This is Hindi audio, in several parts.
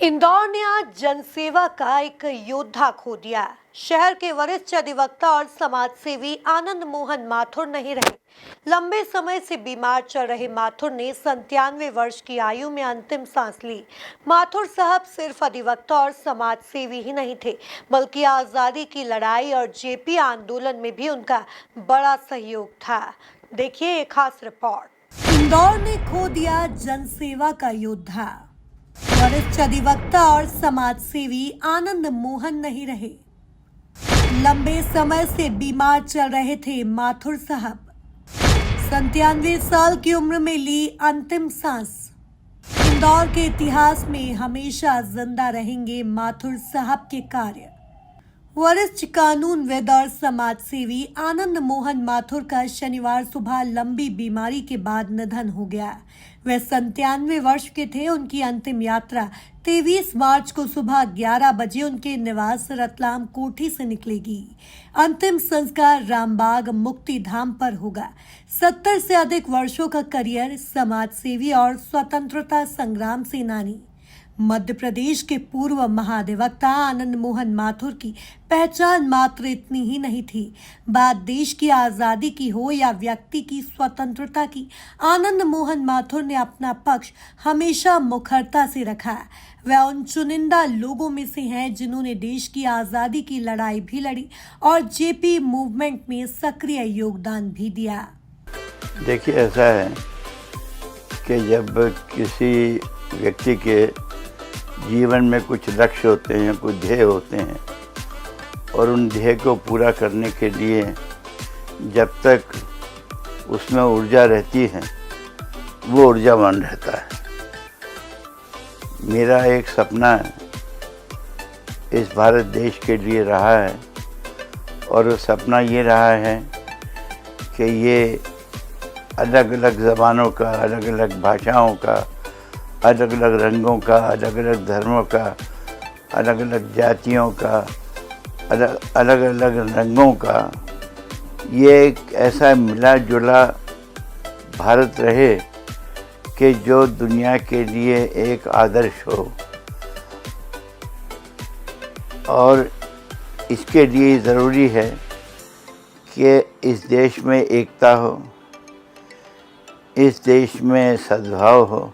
इंदौर ने आज जनसेवा का एक योद्धा खो दिया। शहर के वरिष्ठ अधिवक्ता और समाज सेवी आनंद मोहन माथुर नहीं रहे। लंबे समय से बीमार चल रहे माथुर ने 97 वर्ष की आयु में अंतिम सांस ली। माथुर साहब सिर्फ अधिवक्ता और समाज सेवी ही नहीं थे, बल्कि आजादी की लड़ाई और जेपी आंदोलन में भी उनका बड़ा सहयोग था। देखिए एक खास रिपोर्ट। इंदौर ने खो दिया जनसेवा का योद्धा। वरिष्ठ अधिवक्ता और समाज सेवी आनंद मोहन नहीं रहे। लंबे समय से बीमार चल रहे थे माथुर साहब। 97 साल की उम्र में ली अंतिम सांस। इंदौर के इतिहास में हमेशा जिंदा रहेंगे माथुर साहब के कार्य। वरिष्ठ कानूनविद और समाज सेवी आनंद मोहन माथुर का शनिवार सुबह लंबी बीमारी के बाद निधन हो गया। वे 97 वर्ष के थे। उनकी अंतिम यात्रा 23 मार्च को सुबह 11 बजे उनके निवास रतलाम कोठी से निकलेगी। अंतिम संस्कार रामबाग मुक्ति धाम पर होगा। 70 से अधिक वर्षों का करियर, समाज सेवी और स्वतंत्रता संग्राम सेनानी। मध्य प्रदेश के पूर्व महाधिवक्ता आनंद मोहन माथुर की पहचान मात्र इतनी ही नहीं थी। बात देश की आजादी की हो या व्यक्ति की स्वतंत्रता की, आनंद मोहन माथुर ने अपना पक्ष हमेशा मुखरता से रखा। वह उन चुनिंदा लोगों में से हैं जिन्होंने देश की आजादी की लड़ाई भी लड़ी और जेपी मूवमेंट में सक्रिय योगदान भी दिया। देखिए, ऐसा है कि जब किसी व्यक्ति के जीवन में कुछ लक्ष्य होते हैं, कुछ ध्येय होते हैं, और उन ध्येय को पूरा करने के लिए जब तक उसमें ऊर्जा रहती है, वो ऊर्जावान रहता है। मेरा एक सपना इस भारत देश के लिए रहा है, और वो सपना ये रहा है कि ये अलग अलग ज़बानों का, अलग अलग भाषाओं का, अलग अलग रंगों का, अलग अलग धर्मों का, अलग अलग जातियों का, अलग अलग रंगों का ये एक ऐसा मिला जुला भारत रहे कि जो दुनिया के लिए एक आदर्श हो। और इसके लिए ज़रूरी है कि इस देश में एकता हो, इस देश में सद्भाव हो,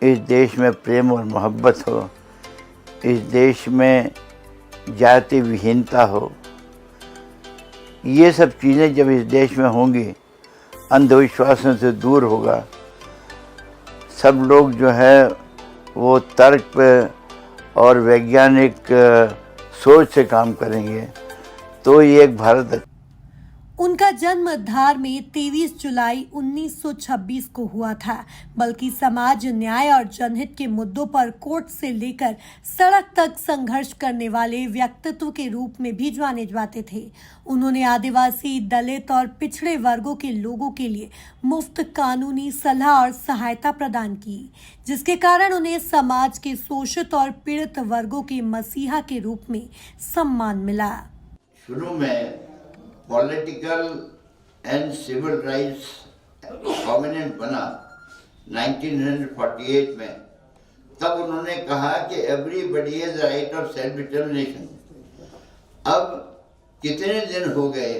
इस देश में प्रेम और मोहब्बत हो, इस देश में जाति विहीनता हो। ये सब चीज़ें जब इस देश में होंगी, अंधविश्वासों से दूर होगा, सब लोग जो है वो तर्क पे और वैज्ञानिक सोच से काम करेंगे, तो ये एक भारत। उनका जन्म धार में 23 जुलाई 1926 को हुआ था, बल्कि समाज न्याय और जनहित के मुद्दों पर कोर्ट से लेकर सड़क तक संघर्ष करने वाले व्यक्तित्व के रूप में भी जाने जाते थे। उन्होंने आदिवासी, दलित और पिछड़े वर्गों के लोगों के लिए मुफ्त कानूनी सलाह और सहायता प्रदान की, जिसके कारण उन्हें समाज के शोषित और पीड़ित वर्गों के मसीहा के रूप में सम्मान मिला। शुरू में पॉलिटिकल एंड सिविल राइट्स कॉन्वेनेंट बना 1948 में, तब उन्होंने कहा कि everybody has right of self determination. अब कितने दिन हो गए,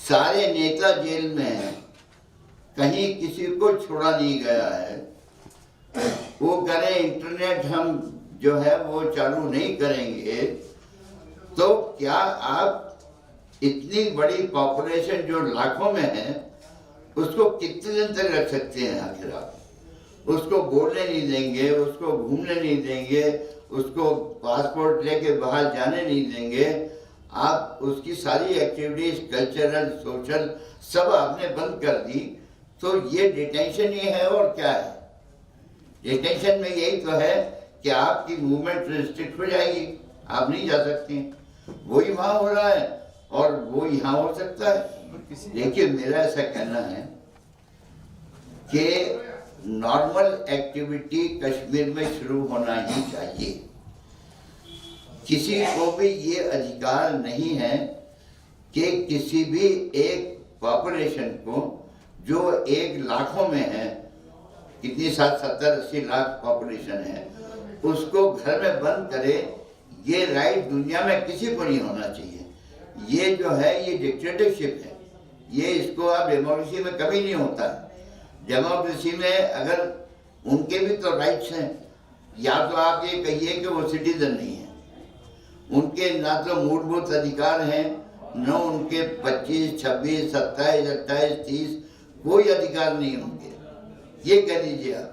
सारे नेता जेल में हैं, कहीं किसी को छोड़ा नहीं गया है। वो करें इंटरनेट हम जो है वो चालू नहीं करेंगे, तो क्या आप इतनी बड़ी पॉपुलेशन जो लाखों में है उसको कितने दिन तक रख सकते हैं? आखिर आप उसको बोलने नहीं देंगे, उसको घूमने नहीं देंगे, उसको पासपोर्ट लेके बाहर जाने नहीं देंगे, आप उसकी सारी एक्टिविटीज कल्चरल, सोशल सब आपने बंद कर दी, तो ये डिटेंशन ही है और क्या है? डिटेंशन में यही तो है कि आपकी मूवमेंट रिस्ट्रिक्ट हो जाएगी, आप नहीं जा सकती। वही वहाँ हो रहा है और वो यहाँ हो सकता है। देखिए, मेरा ऐसा कहना है कि नॉर्मल एक्टिविटी कश्मीर में शुरू होना ही चाहिए। किसी को भी ये अधिकार नहीं है कि किसी भी एक पॉपुलेशन को जो 1 लाखों में है कितनी 70-80 लाख पॉपुलेशन है, उसको घर में बंद करे, ये राइट दुनिया में किसी को नहीं होना चाहिए। ये जो है ये डिक्टेटरशिप है, ये इसको आप डेमोक्रेसी में कभी नहीं होता है। डेमोक्रेसी में अगर उनके भी तो राइट्स हैं, या तो आप ये कहिए कि वो सिटीजन नहीं है, उनके ना तो मूलभूत अधिकार हैं, न उनके 25, 26, 27, 28, 30 कोई अधिकार नहीं होंगे, ये कह दीजिए आप,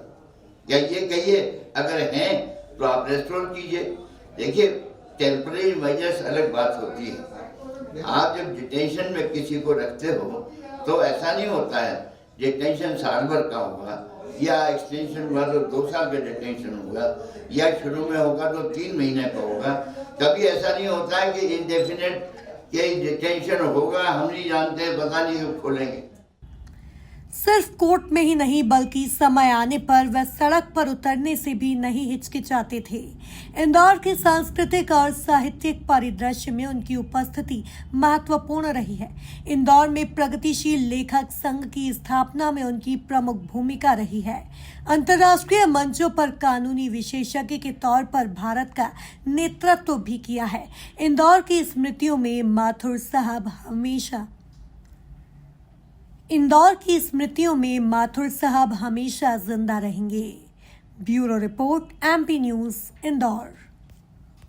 या ये कहिए अगर हैं तो आप रेस्टोर कीजिए। देखिए टेम्परेरी मेजर्स अलग बात होती है। आप जब डिटेंशन में किसी को रखते हो तो ऐसा नहीं होता है डिटेंशन साल भर का होगा, या एक्सटेंशन हुआ तो 2 साल का डिटेंशन होगा, या शुरू में होगा तो 3 महीने का होगा। कभी ऐसा नहीं होता है कि इंडेफिनेट के डिटेंशन होगा, हम नहीं जानते, पता नहीं कब खोलेंगे। सिर्फ कोर्ट में ही नहीं बल्कि समय आने पर वह सड़क पर उतरने से भी नहीं हिचकिचाते थे। इंदौर के सांस्कृतिक और साहित्यिक परिदृश्य में उनकी उपस्थिति महत्वपूर्ण रही है। इंदौर में प्रगतिशील लेखक संघ की स्थापना में उनकी प्रमुख भूमिका रही है। अंतर्राष्ट्रीय मंचों पर कानूनी विशेषज्ञ के तौर पर भारत का नेतृत्व भी किया है। इंदौर की स्मृतियों में माथुर साहब हमेशा जिंदा रहेंगे। Bureau report, MP news, Indore.